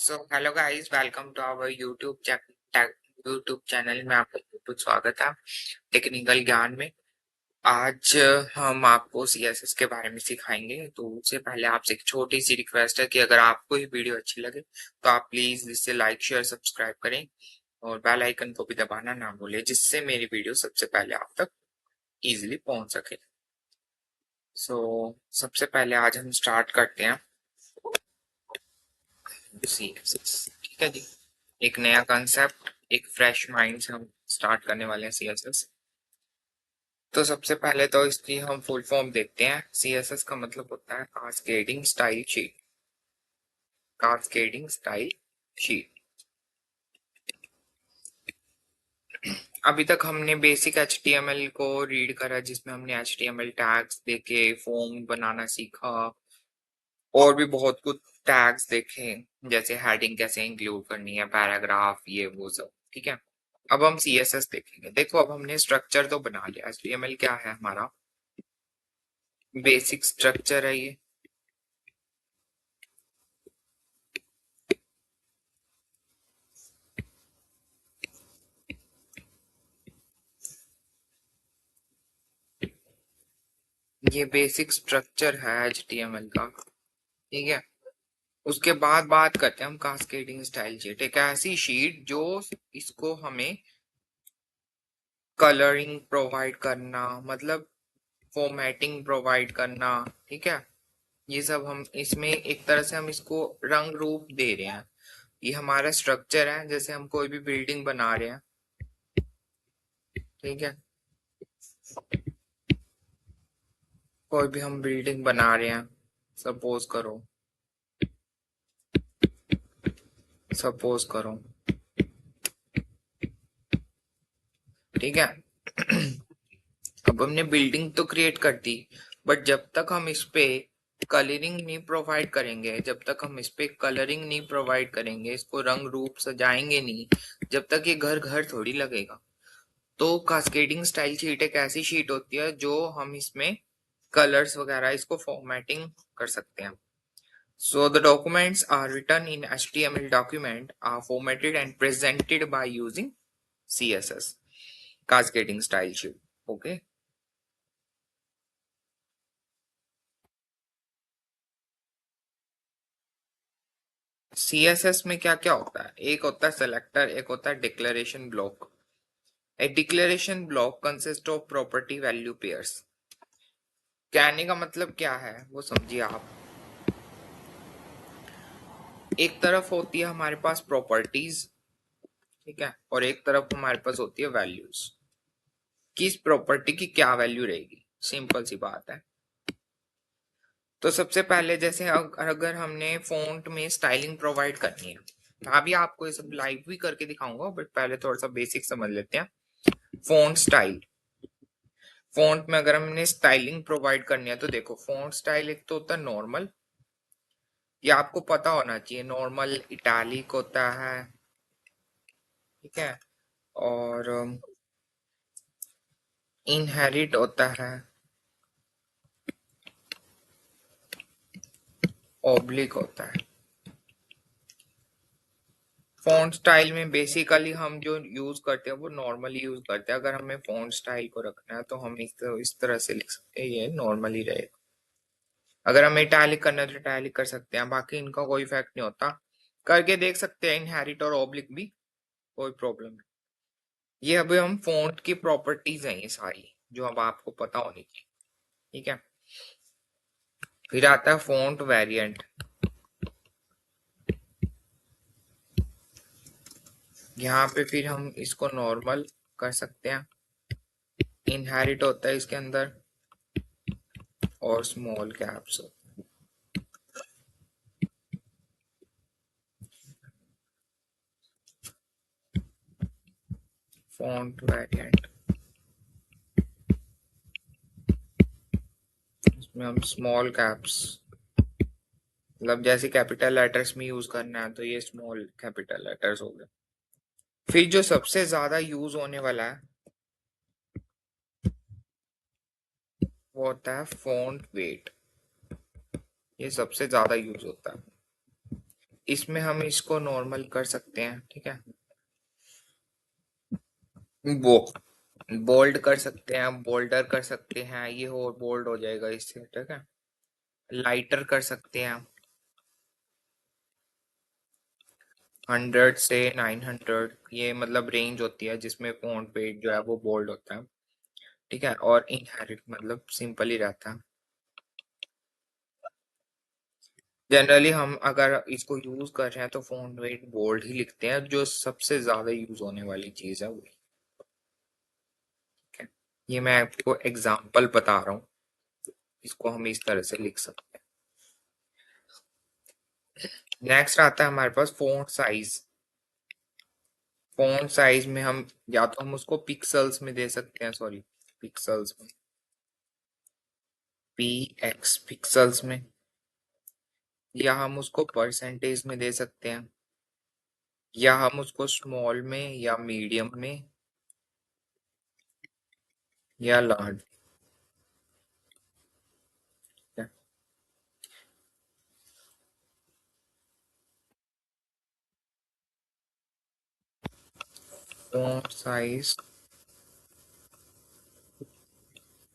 So hello guys, welcome to our YouTube channel में आपका बहुत स्वागत है टेक्निकल ज्ञान में। आज हम आपको सीएसएस के बारे में सिखाएंगे। तो उससे पहले आपसे एक छोटी सी रिक्वेस्ट है कि अगर आपको ये वीडियो अच्छी लगे तो आप प्लीज इसे लाइक शेयर सब्सक्राइब करें और बेल आइकन को भी दबाना ना भूलें, जिससे मेरी वीडियो सबसे पहले आप तक इजिली पहुंच सके। सो सबसे पहले आज हम स्टार्ट करते हैं सीएसएस। ठीक है जी, एक नया कंसेप्ट, एक फ्रेश माइंड से हम स्टार्ट करने वाले हैं सीएसएस। तो सबसे पहले तो इसकी हम फुल फॉर्म देखते हैं। सीएसएस का मतलब होता है cascading style sheet. Cascading style sheet. अभी तक हमने बेसिक एचटीएमएल को रीड करा, जिसमें हमने एचटीएमएल टैग्स देखे, फॉर्म बनाना सीखा और भी बहुत कुछ टैग्स देखे, जैसे हेडिंग कैसे इंक्लूड करनी है, पैराग्राफ, ये वो सब। ठीक है, अब हम सीएसएस देखेंगे। देखो, अब हमने स्ट्रक्चर तो बना लिया। एचटीएमएल क्या है? हमारा बेसिक स्ट्रक्चर है ये। ये बेसिक स्ट्रक्चर है एचटीएमएल का। ठीक है, उसके बाद बात करते हैं हम कास्केडिंग स्टाइल शीट। एक ऐसी शीट जो इसको हमें कलरिंग प्रोवाइड करना, मतलब फॉर्मेटिंग प्रोवाइड करना। ठीक है, ये सब हम इसमें एक तरह से हम इसको रंग रूप दे रहे हैं। ये हमारा स्ट्रक्चर है, जैसे हम कोई भी बिल्डिंग बना रहे हैं। ठीक है, कोई भी हम बिल्डिंग बना रहे हैं, सपोज करो सपोज करो। ठीक है, अब हमने बिल्डिंग तो क्रिएट कर दी, बट जब तक हम इस पे कलरिंग नहीं प्रोवाइड करेंगे, इसको रंग रूप सजाएंगे नहीं, जब तक ये घर घर थोड़ी लगेगा। तो कास्केडिंग स्टाइल शीट एक ऐसी शीट होती है जो हम इसमें कलर्स वगैरह, इसको फॉर्मेटिंग कर सकते हैं। So the documents are written in HTML document are formatted and presented by using CSS, cascading style sheet. Okay. CSS में क्या क्या होता है? एक होता है सेलेक्टर, एक होता है declaration block. A declaration block consists of property value pairs. कहने का मतलब क्या है वो समझिए आप। एक तरफ होती है हमारे पास प्रॉपर्टीज, ठीक है, और एक तरफ हमारे पास होती है वैल्यूज। किस प्रॉपर्टी की क्या वैल्यू रहेगी, सिंपल सी बात है। तो सबसे पहले जैसे अगर हमने फॉन्ट में स्टाइलिंग प्रोवाइड करनी है, मैं अभी आपको ये सब लाइव भी करके दिखाऊंगा, बट पहले थोड़ा सा बेसिक समझ लेते हैं। फॉन्ट स्टाइल, फॉन्ट में अगर हमने स्टाइलिंग प्रोवाइड करनी है तो देखो, फॉन्ट स्टाइल एक तो होता है नॉर्मल, ये आपको पता होना चाहिए। नॉर्मल इटैलिक होता है, ठीक है, और इनहेरिट होता है, ऑब्लिक होता है। फॉन्ट स्टाइल में बेसिकली हम जो यूज करते हैं वो नॉर्मली यूज करते हैं। अगर हमें फॉन्ट स्टाइल को रखना है तो हम इस तरह से लिख सकते हैं, ये नॉर्मली रहेगा। अगर हमें इटैलिक करना है तो इटैलिक कर सकते हैं, बाकी इनका कोई इफेक्ट नहीं होता। करके देख सकते हैं इनहेरिट और ऑब्लिक भी, कोई प्रॉब्लम नहीं। ये अभी हम फॉन्ट की प्रॉपर्टीज हैं ये सारी, जो अब आपको पता होनी चाहिए। ठीक है, फिर आता है फॉन्ट वेरिएंट। यहाँ पे फिर हम इसको नॉर्मल कर सकते हैं। इनहेरिट होता है इसके अंदर, और स्मॉल कैप्स। फॉन्ट वेरिएंट, इसमें हम स्मॉल कैप्स, मतलब जैसे कैपिटल लेटर्स में यूज करना है तो ये स्मॉल कैपिटल लेटर्स हो गए। फिर जो सबसे ज्यादा यूज होने वाला है वो होता है फॉन्ट वेट। ये सबसे ज्यादा यूज होता है। इसमें हम इसको नॉर्मल कर सकते हैं, ठीक है। वो बोल्ड कर सकते हैं, बोल्डर कर सकते हैं, ये हो बोल्ड हो जाएगा इससे, ठीक है। लाइटर कर सकते हैं, 100 से 900, ये मतलब रेंज होती है जिसमें फ़ॉन्ट पेज जो है वो बोल्ड होता है, ठीक है। और इनहेरिट मतलब सिंपल ही रहता है। जनरली हम अगर इसको यूज कर रहे हैं तो फ़ॉन्ट वेट बोल्ड ही लिखते हैं, जो सबसे ज्यादा यूज होने वाली चीज है वही, ठीक है। ये मैं आपको एग्जांपल बता रहा हूँ, इसको हम इस तरह से लिख सकते हैं। नेक्स्ट आता है हमारे पास फ़ॉन्ट साइज। फ़ॉन्ट साइज में हम या तो हम उसको पिक्सल्स में दे सकते हैं, सॉरी, पिक्सल्स में, पिक्सल्स में, या हम उसको परसेंटेज में दे सकते हैं, या हम उसको स्मॉल में या मीडियम में या large. Font size,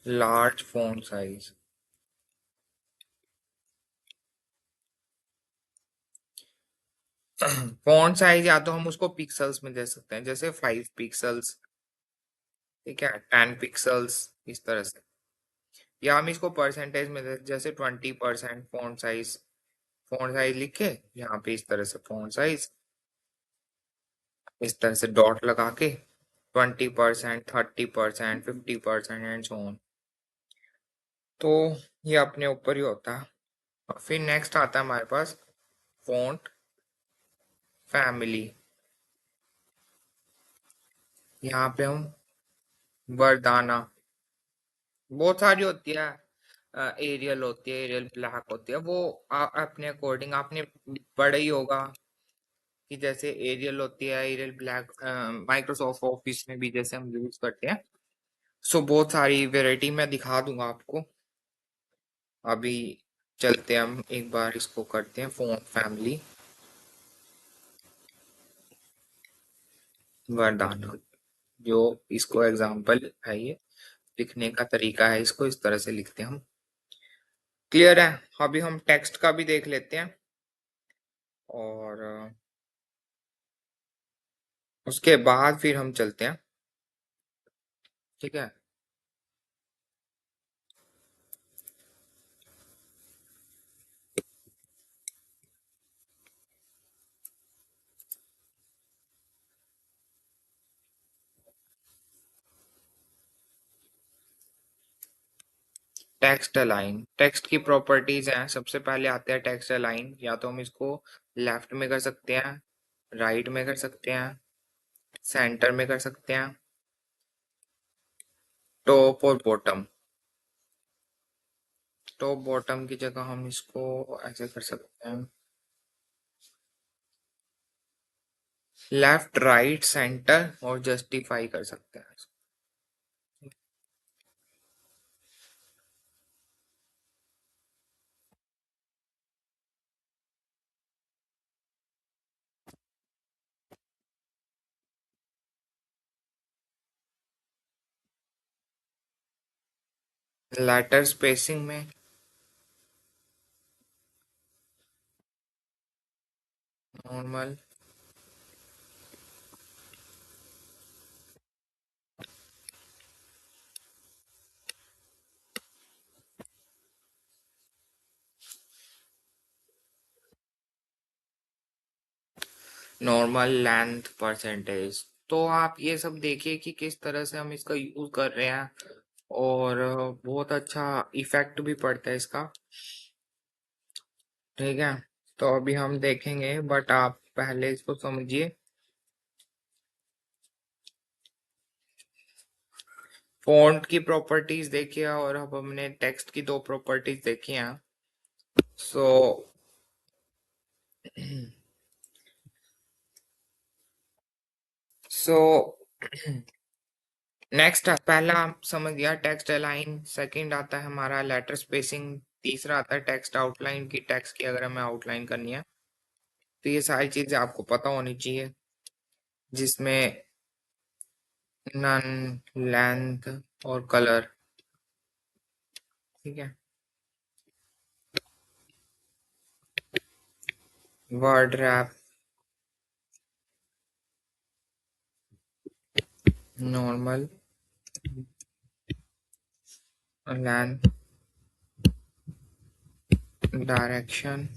large font size. Font size या तो हम उसको पिक्सल्स में दे सकते हैं, जैसे 5 पिक्सल्स, ठीक है, 10 पिक्सल्स, इस तरह से। या हम इसको परसेंटेज में दे, जैसे 20% फ़ॉन्ट साइज। फ़ॉन्ट साइज लिखे यहाँ पे इस तरह से, फ़ॉन्ट साइज इस तरह से डॉट लगा के, 20%, 30%, 50% एंड सो ऑन। तो ये अपने ऊपर ही होता है। और फिर नेक्स्ट आता है हमारे पास फ़ॉन्ट फैमिली। यहाँ पे हम वर्डाना, बहुत सारी होती है, एरियल होती है, एरियल ब्लैक होती है, वो अपने अकॉर्डिंग आपने पढ़ा ही होगा कि जैसे एरियल होती है, एरियल ब्लैक, माइक्रोसॉफ्ट ऑफिस में भी जैसे हम यूज करते हैं। सो बहुत सारी वेराइटी मैं दिखा दूंगा आपको। अभी चलते हैं, हम एक बार इसको करते हैं फोन फैमिली वर्डाना, जो इसको एग्जाम्पल है, ये लिखने का तरीका है, इसको इस तरह से लिखते हैं हम। क्लियर है। अभी हम टेक्स्ट का भी देख लेते हैं, और उसके बाद फिर हम चलते हैं, ठीक है। टेक्स्ट अलाइन, टेक्स्ट की प्रॉपर्टीज हैं, सबसे पहले आते हैं टेक्स्ट अलाइन। या तो हम इसको लेफ्ट में कर सकते हैं, राइट में कर सकते हैं, सेंटर में कर सकते हैं, टॉप और बॉटम। टॉप बॉटम की जगह हम इसको ऐसे कर सकते हैं, लेफ्ट राइट सेंटर और जस्टिफाई कर सकते हैं। लेटर स्पेसिंग में नॉर्मल, नॉर्मल लेंथ परसेंटेज। तो आप ये सब देखिए कि किस तरह से हम इसका यूज कर रहे हैं, और बहुत अच्छा इफेक्ट भी पड़ता है इसका, ठीक है। तो अभी हम देखेंगे, बट आप पहले इसको समझिए। फॉन्ट की प्रॉपर्टीज देखिए, और अब हमने टेक्स्ट की दो प्रॉपर्टीज देखी हैं। सो सो नेक्स्ट पहला हम समझ गया टेक्स्ट अलाइन, सेकंड आता है हमारा लेटर स्पेसिंग, तीसरा आता है टेक्स्ट आउटलाइन की, टेक्स्ट की अगर हमें आउटलाइन करनी है, तो ये सारी चीजें आपको पता होनी चाहिए, जिसमें नन, लेंथ और कलर। ठीक है, word rap, normal, length, direction,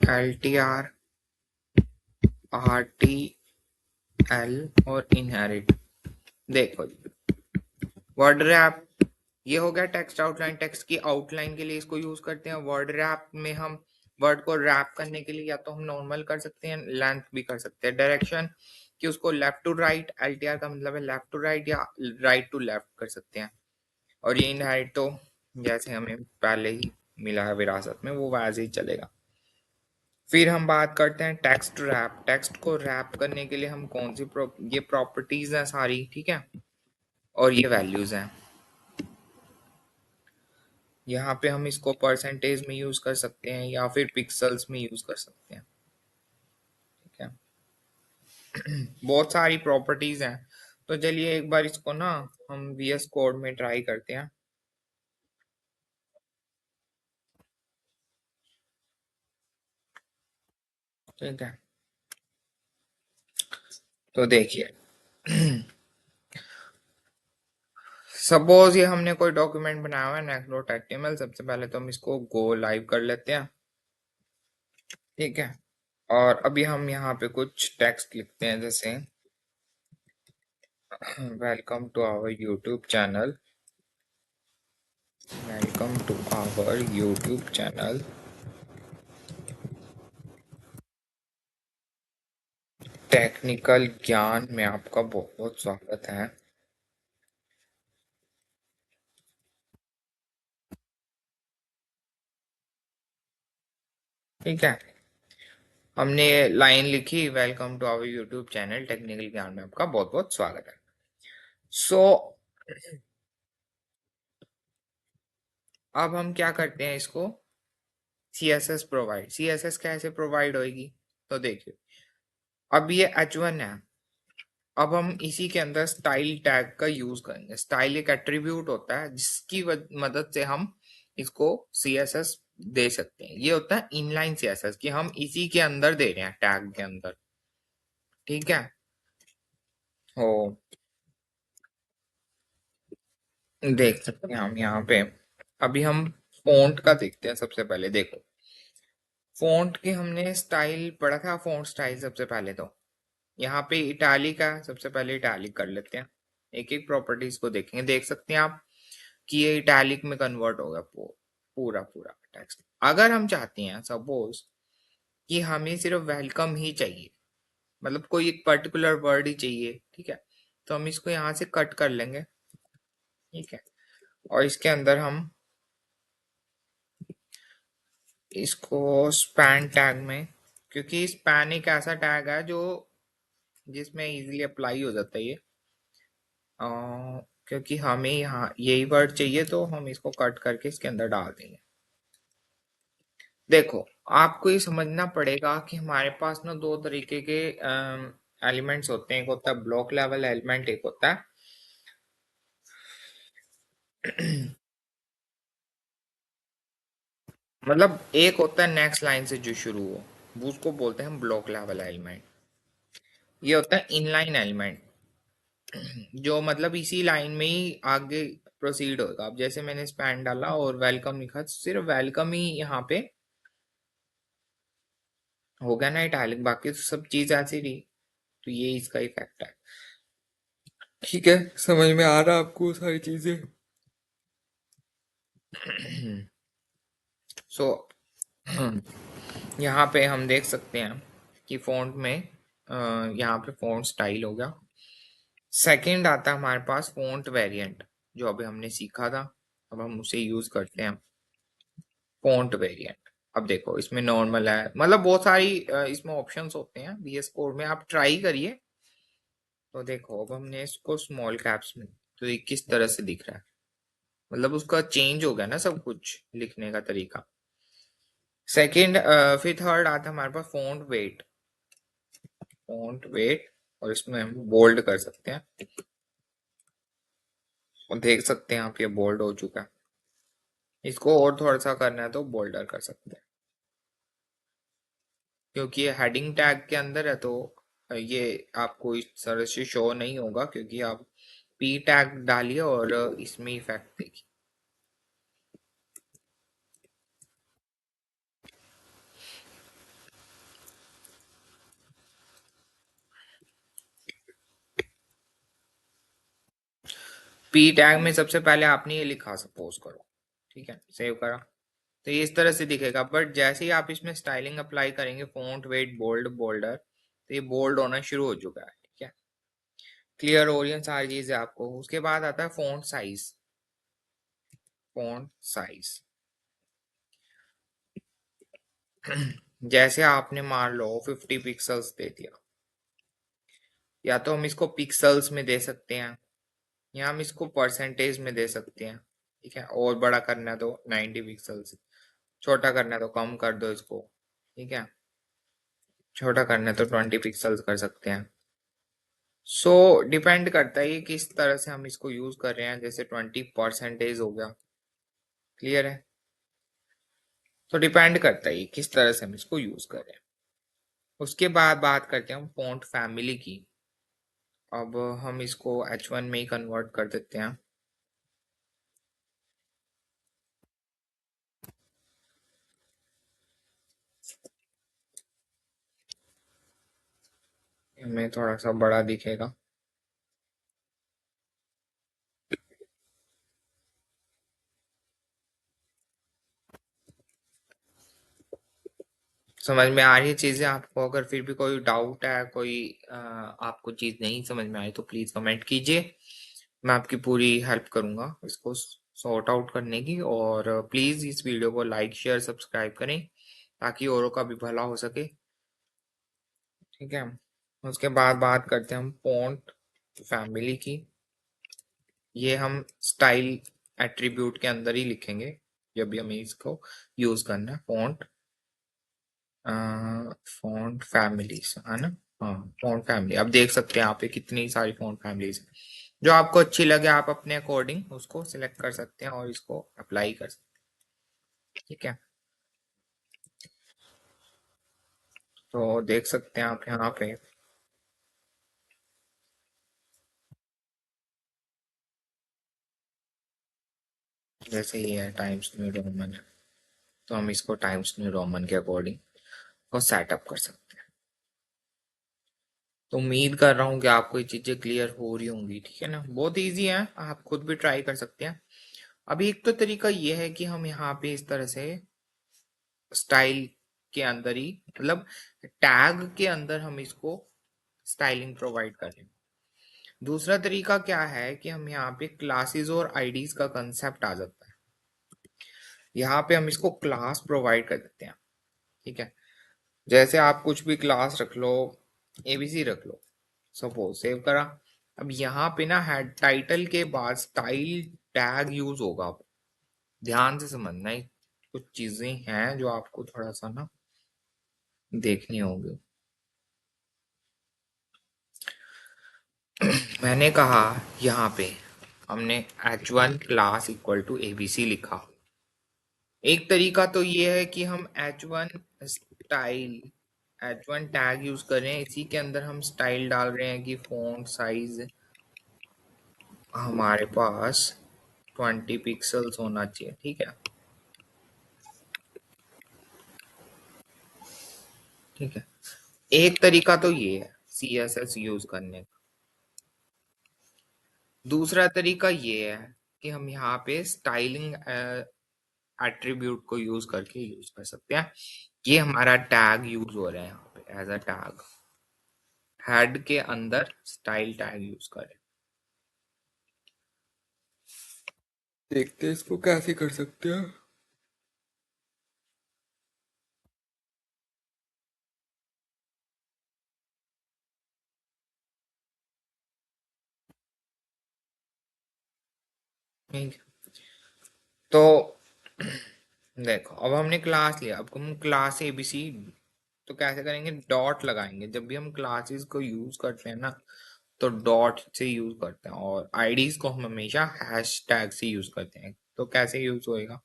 LTR, RTL और इनहेरिट। देखो वर्ड रैप ये हो गया टेक्स्ट आउटलाइन। टेक्स्ट की आउटलाइन के लिए इसको यूज करते हैं। वर्ड रैप में हम वर्ड को रैप करने के लिए या तो हम नॉर्मल कर सकते हैं, लेंथ भी कर सकते हैं। डायरेक्शन कि उसको लेफ्ट टू राइट, LTR का मतलब है लेफ्ट टू राइट या राइट टू लेफ्ट कर सकते हैं। और ये इनहेरिट तो जैसे हमें पहले ही मिला है विरासत में, वो वैसे ही चलेगा। फिर हम बात करते हैं टेक्स्ट रैप। टेक्स्ट को रैप करने के लिए हम कौन सी ये प्रॉपर्टीज हैं सारी, ठीक है, और ये वैल्यूज हैं। यहाँ पे हम इसको परसेंटेज में यूज कर सकते हैं या फिर पिक्सल्स में यूज कर सकते हैं। ठीक है, बहुत सारी प्रॉपर्टीज हैं। तो चलिए एक बार इसको ना हम VS कोड में ट्राई करते हैं। ठीक है, तो देखिए सपोज ये हमने कोई डॉक्यूमेंट बनाया हुआ है नेक्स्ट.html। सबसे पहले तो हम इसको गो लाइव कर लेते हैं। ठीक है, और अभी हम यहाँ पे कुछ टेक्स्ट लिखते हैं, जैसे welcome to our YouTube channel, welcome to our YouTube channel, technical Gyan में आपका बहुत बहुत स्वागत है। ठीक है, हमने लाइन लिखी, welcome to our YouTube channel, technical Gyan में आपका बहुत बहुत स्वागत है। सो अब हम क्या करते हैं, इसको CSS प्रोवाइड। CSS कैसे प्रोवाइड होगी, तो देखिए अब ये H1 है। अब हम इसी के अंदर स्टाइल टैग का यूज करेंगे। स्टाइल एक एट्रीब्यूट होता है जिसकी मदद से हम इसको CSS दे सकते हैं। ये होता है इनलाइन CSS कि हम इसी के अंदर दे रहे हैं, टैग के अंदर। ठीक है, हो देख सकते हैं हम यहाँ पे। अभी हम फॉन्ट का देखते हैं। सबसे पहले देखो, फॉन्ट के हमने स्टाइल पढ़ा था, फॉन्ट स्टाइल। सबसे पहले तो यहाँ पे इटालिक का, सबसे पहले इटालिक कर लेते हैं। एक एक प्रॉपर्टीज को देखेंगे। देख सकते हैं आप कि ये इटैलिक में कन्वर्ट होगा पूरा पूरा टेक्स्ट। अगर हम चाहते हैं सपोज कि हमें सिर्फ वेलकम ही चाहिए, मतलब कोई एक पर्टिकुलर वर्ड ही चाहिए, ठीक है, तो हम इसको यहाँ से कट कर लेंगे। ठीक है, और इसके अंदर हम इसको स्पैन टैग में, क्योंकि स्पैन एक ऐसा टैग है जो जिसमें इजीली अप्लाई हो जाता है ये, क्योंकि हमें यहाँ यही वर्ड चाहिए तो हम इसको कट करके इसके अंदर डाल देंगे। देखो आपको ये समझना पड़ेगा कि हमारे पास ना दो तरीके के एलिमेंट्स होते हैं। एक होता है ब्लॉक लेवल एलिमेंट, एक होता है मतलब एक होता है नेक्स्ट लाइन से जो शुरू हो, वो उसको बोलते हैं ब्लॉक लेवल एलिमेंट। ये होता है इनलाइन एलिमेंट जो मतलब इसी लाइन में ही आगे प्रोसीड होगा। अब जैसे मैंने स्पैन डाला और वेलकम लिखा, तो सिर्फ वेलकम ही यहाँ पे हो गया ना इटैलिक, बाकी तो सब चीज ऐसी रही। तो ये इसका इफेक्ट है। ठीक है, समझ में आ रहा है आपको सारी चीजें। सो यहाँ पे हम देख सकते हैं कि फ़ॉन्ट में यहाँ पे फ़ॉन्ट स्टाइल हो गया। सेकंड आता है हमारे पास फ़ॉन्ट वेरिएंट, जो अभी हमने सीखा था। अब हम उसे यूज़ करते हैं, फ़ॉन्ट वेरिएंट। अब देखो इसमें नॉर्मल है, मतलब बहुत सारी इसमें ऑप्शंस होते हैं VS कोड में, आप ट्राई करिए। तो देखो अब हमने इसको स्मॉल कैप्स में, तो ये किस तरह से दिख रहा है, मतलब उसका चेंज हो गया ना सब कुछ लिखने का तरीका। सेकंड फिर थर्ड आता है हमारे पास फॉन्ट वेट, और इसमें हम बोल्ड कर सकते हैं, और देख सकते हैं आप ये बोल्ड हो चुका है। इसको और थोड़ा सा करना है तो बोल्डर कर सकते हैं, क्योंकि ये हेडिंग टैग के अंदर है तो ये आपको इस तरह से शो नहीं होगा, क्योंकि आप पी टैग डालिए और इसमें इफेक्ट देखिए। पी टैग में सबसे पहले आपने ये लिखा, सपोज करो, ठीक है, सेव करा, तो ये इस तरह से दिखेगा। बट जैसे ही आप इसमें स्टाइलिंग अप्लाई करेंगे, फॉन्ट वेट बोल्ड बोल्डर, तो ये बोल्ड होना शुरू हो चुका है, ठीक है, क्लियर हो रही है सारी चीजें आपको। उसके बाद आता है फॉन्ट साइज। जैसे आपने मान लो 50 पिक्सल्स दे दिया, या तो हम इसको पिक्सल्स में दे सकते हैं, या हम इसको परसेंटेज में दे सकते हैं, ठीक है, और बड़ा करना है तो 90 पिक्सल्स, छोटा करना है तो कम कर दो इसको, ठीक है, छोटा करना है तो 20 पिक्सल्स कर सकते हैं। सो डिपेंड करता है ये किस तरह से हम इसको यूज कर रहे हैं। जैसे 20% हो गया, क्लियर है, तो डिपेंड करता है ये किस तरह से हम इसको यूज कर रहे हैं। उसके बाद बात करते हैं हम फॉन्ट फैमिली की। अब हम इसको H1 में ही कन्वर्ट कर देते हैं। हमें थोड़ा सा बड़ा दिखेगा। समझ में आ रही है चीजें आपको? अगर फिर भी कोई डाउट है, कोई आपको चीज नहीं समझ में आई, तो प्लीज कमेंट कीजिए, मैं आपकी पूरी हेल्प करूंगा इसको सॉर्ट आउट करने की। और प्लीज इस वीडियो को लाइक शेयर सब्सक्राइब करें, ताकि औरों का भी भला हो सके, ठीक है। उसके बाद बात करते हैं हम फॉन्ट फैमिली की। ये हम स्टाइल एट्रीब्यूट के अंदर ही लिखेंगे जब भी हमें इसको यूज करना है। फॉन्ट फैमिलीज है ना, हाँ, फॉन्ट फैमिली। अब देख सकते हैं आप ये कितनी सारी फॉन्ट फैमिलीज हैं। जो आपको अच्छी लगे आप अपने अकॉर्डिंग उसको सिलेक्ट कर सकते हैं और इसको अप्लाई कर सकते हैं, ठीक है। तो देख सकते हैं आप यहाँ पे, जैसे ये है टाइम्स न्यू रोमन है, तो हम इसको टाइम्स न्यू रोमन के अकॉर्डिंग को सेटअप कर सकते हैं। तो उम्मीद कर रहा हूँ कि आपको ये चीजें क्लियर हो रही होंगी, ठीक है ना। बहुत इजी है, आप खुद भी ट्राई कर सकते हैं। अभी एक तो तरीका ये है कि हम यहाँ पे इस तरह से स्टाइल के अंदर ही, मतलब टैग के अंदर हम इसको स्टाइलिंग प्रोवाइड करें। दूसरा तरीका क्या है कि हम यहाँ पे क्लासेस और आईडीज का कंसेप्ट आ जाता है। यहाँ पे हम इसको क्लास प्रोवाइड कर देते हैं, ठीक है। जैसे आप कुछ भी क्लास रख लो, एबीसी रख लो, सपोज, सेव करा। अब यहाँ पे ना हेड टाइटल के बाद स्टाइल टैग यूज होगा। ध्यान से समझना है, कुछ चीजें हैं जो आपको थोड़ा सा ना देखनी होगी। मैंने कहा यहाँ पे हमने H1 class equal to ABC लिखा। एक तरीका तो ये है कि हम H1 टैग यूज कर रहे हैं, इसी के अंदर हम स्टाइल डाल रहे हैं कि फॉन्ट साइज हमारे पास 20 पिक्सल्स होना चाहिए, ठीक है, ठीक है। एक तरीका तो ये है CSS यूज करने का। दूसरा तरीका ये है कि हम यहाँ पे स्टाइलिंग एट्रीब्यूट को यूज करके यूज कर सकते हैं। ये हमारा टैग यूज हो रहा है यहाँ पे एज अ टैग, हेड के अंदर स्टाइल टैग यूज करें। देखते हैं इसको कैसे कर सकते हैं। ठीक है। तो देखो अब हमने क्लास लिया, अब हम क्लास एबीसी तो कैसे करेंगे, डॉट लगाएंगे। जब भी हम क्लासेस को यूज करते हैं ना तो डॉट से यूज करते हैं, और आईडीज को हम हमेशा हैश टैग से यूज करते हैं। तो कैसे यूज होएगा,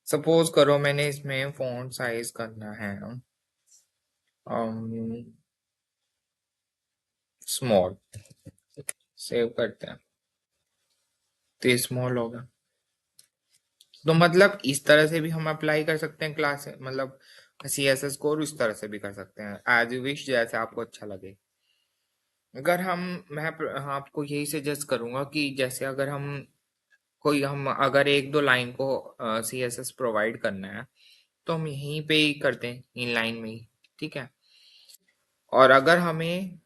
सपोज करो मैंने इसमें फॉन्ट साइज करना है स्मॉल, सेव करते हैं तो ये स्मॉल होगा। तो मतलब इस तरह से भी हम अप्लाई कर सकते हैं क्लास, मतलब सी एस एस को, और इस तरह से भी कर सकते हैं, एज यू विश, जैसे आपको अच्छा लगे। अगर हम मैं हाँ, आपको यही सजेस्ट करूंगा कि जैसे अगर हम अगर एक दो लाइन को सी एस एस प्रोवाइड करना है तो हम यहीं पे ही करते हैं, इन लाइन में ही। ठीक है, और अगर हमें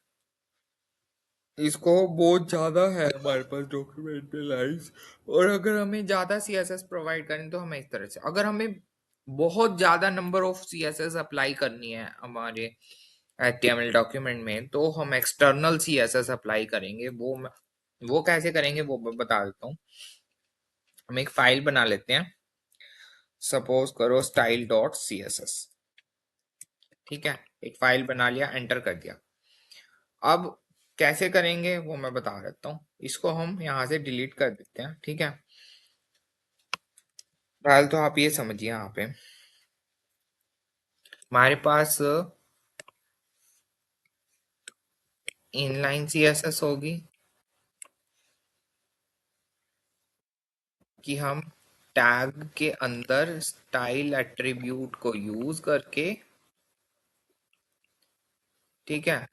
इसको बहुत ज्यादा है हमारे पास डॉक्यूमेंट में लाइंस, और अगर हमें ज्यादा सीएसएस प्रोवाइड करें तो हमें इस तरह से, अगर हमें बहुत ज्यादा नंबर ऑफ सीएसएस अप्लाई करनी है हमारे एचटीएमएल डॉक्यूमेंट में, तो हम एक्सटर्नल सीएसएस अप्लाई करेंगे। वो कैसे करेंगे वो मैं बता देता हूँ। हम एक फाइल बना लेते हैं, सपोज करो style dot C S S. ठीक है, एक फाइल बना लिया, एंटर कर दिया। अब कैसे करेंगे वो मैं बता देता हूँ। इसको हम यहाँ से डिलीट कर देते हैं। ठीक है, फिलहाल तो आप ये समझिए, यहाँ पे हमारे पास इनलाइन सीएसएस होगी कि हम टैग के अंदर स्टाइल एट्रीब्यूट को यूज करके, ठीक है,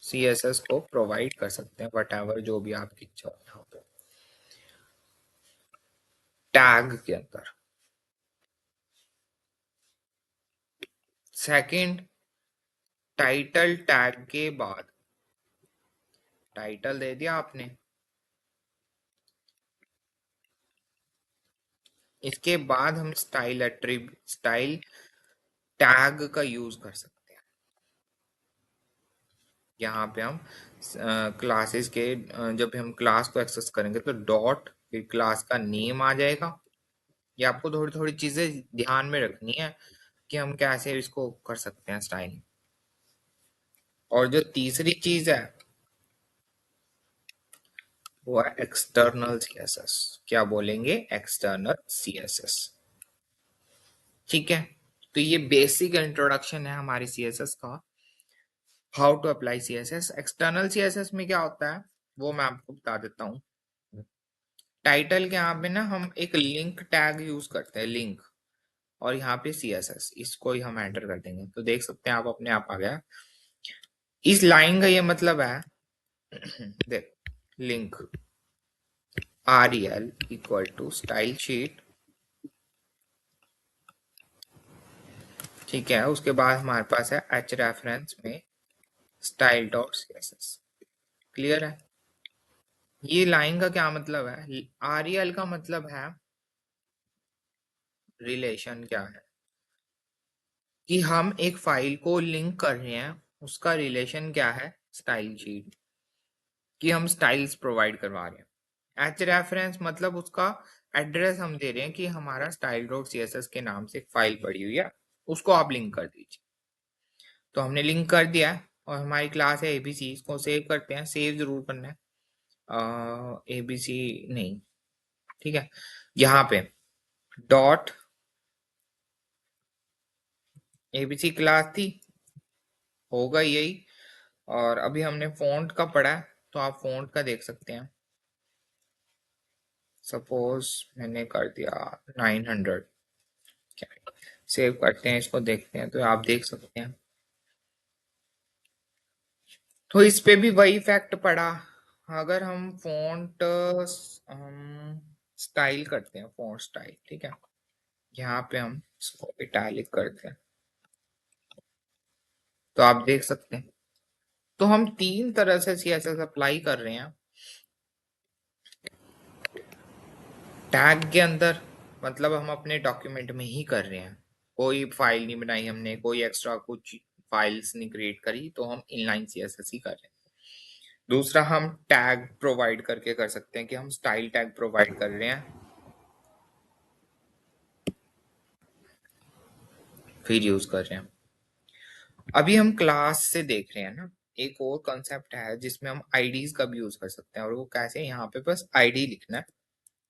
सीएसएस को प्रोवाइड कर सकते हैं, वट एवर जो भी आपकी इच्छा हो यहाँ पे टैग के अंदर। सेकंड, टाइटल टैग के बाद, टाइटल दे दिया आपने, इसके बाद हम स्टाइल टैग का यूज कर सकते हैं। यहाँ पे हम क्लासेस के जब हम क्लास को एक्सेस करेंगे तो डॉट, फिर क्लास का नेम आ जाएगा। ये आपको थोड़ी थोड़ी चीजें ध्यान में रखनी है कि हम कैसे इसको कर सकते हैं स्टाइल। और जो तीसरी चीज है वो है एक्सटर्नल सीएसएस। क्या बोलेंगे, एक्सटर्नल सीएसएस। ठीक है, तो ये बेसिक इंट्रोडक्शन है हमारी सीएसएस का, how to apply CSS. External CSS में क्या होता है वो मैं आपको बता देता हूँ। टाइटल के यहाँ पे ना हम एक लिंक टैग यूज करते हैं, लिंक, और यहाँ पे सीएसएस, इसको ही हम एंटर कर देंगे तो देख सकते हैं आप, अपने आप आ गया। इस लाइन का ये मतलब है देख, link rel equal to style sheet. ठीक है, उसके बाद हमारे पास है एच रेफरेंस में स्टाइल डॉट सीएसएस। क्लियर है, ये लाइन का क्या मतलब है, rel का मतलब है रिलेशन, क्या है कि हम एक फाइल को लिंक कर रहे हैं, उसका रिलेशन क्या है, स्टाइल शीट, कि हम स्टाइल्स प्रोवाइड करवा रहे हैं। एच रेफरेंस मतलब उसका एड्रेस हम दे रहे हैं कि हमारा style dot C S S के नाम से एक फाइल पड़ी हुई है, उसको आप लिंक कर दीजिए। तो हमने लिंक कर दिया है, और हमारी क्लास है एबीसी, इसको सेव करते हैं, सेव जरूर करना है एबीसी नहीं। ठीक है, यहाँ पे डॉट एबीसी क्लास थी, होगा यही। और अभी हमने फ़ॉन्ट का पढ़ा है तो आप फ़ॉन्ट का देख सकते हैं। सपोज मैंने कर दिया 900, सेव करते हैं, इसको देखते हैं तो आप देख सकते हैं। तो इस पे भी वही फैक्ट पड़ा। अगर हम फ़ॉन्ट हम स्टाइल करते हैं, फ़ॉन्ट स्टाइल, ठीक है, यहाँ पे हम इसको इटैलिक करते हैं तो आप देख सकते हैं। तो हम तीन तरह से सीएसएस अप्लाई कर रहे हैं। टैग के अंदर मतलब हम अपने डॉक्यूमेंट में ही कर रहे हैं, कोई फाइल नहीं बनाई हमने, कोई एक्स्ट्रा कुछ फाइल्स नहीं क्रिएट करी, तो हम इनलाइन सीएसएस ही कर रहे हैं। दूसरा, हम टैग प्रोवाइड करके कर सकते हैं कि हम स्टाइल टैग प्रोवाइड कर रहे हैं। फिर यूज कर रहे हैं। अभी हम क्लास से देख रहे हैं ना, एक और कंसेप्ट है जिसमें हम आईडीज का भी यूज कर सकते हैं, और वो कैसे, यहाँ पे बस आईडी लिखना है,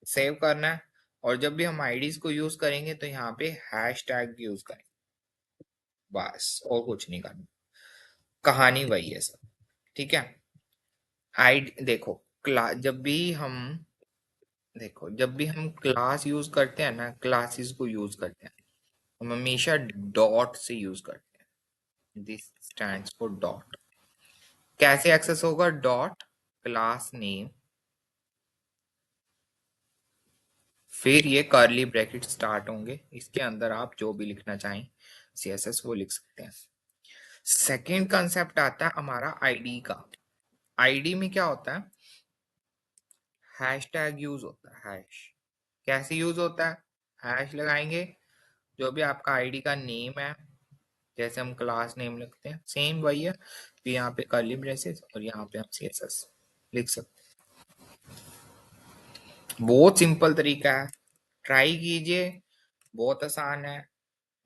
सेव करना है, और जब भी हम आईडीज को यूज करेंगे तो यहाँ पे हैश टैग यूज करेंगे, बस और कुछ नहीं करना। कहानी वही है सब, ठीक है। आईडी देखो, क्लास जब भी हम क्लास यूज करते हैं ना, क्लासेस को यूज करते हैं, हम हमेशा डॉट से यूज करते हैं। This stands for dot. कैसे एक्सेस होगा? डॉट क्लास नेम, फिर ये कर्ली ब्रैकेट स्टार्ट होंगे, इसके अंदर आप जो भी लिखना चाहें सीएसएस वो लिख सकते हैं। सेकेंड कंसेप्ट आता है हमारा आईडी का। आईडी में क्या होता है? हैश टैग यूज होता है। हैश कैसे यूज होता है? हैश लगाएंगे, जो भी आपका आईडी का नेम है, जैसे हम क्लास नेम लिखते हैं सेम वही है, फिर यहाँ पे कर्ली ब्रेसेस और यहाँ पे हम सीएसएस लिख सकते हैं। बहुत सिंपल तरीका है, ट्राई कीजिए, बहुत आसान है।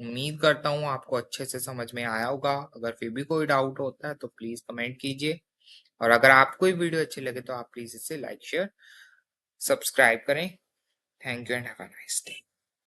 उम्मीद करता हूँ आपको अच्छे से समझ में आया होगा। अगर फिर भी कोई डाउट होता है तो प्लीज कमेंट कीजिए, और अगर आपको ये वीडियो अच्छी लगे तो आप प्लीज इसे लाइक शेयर सब्सक्राइब करें। Thank you and have a nice day.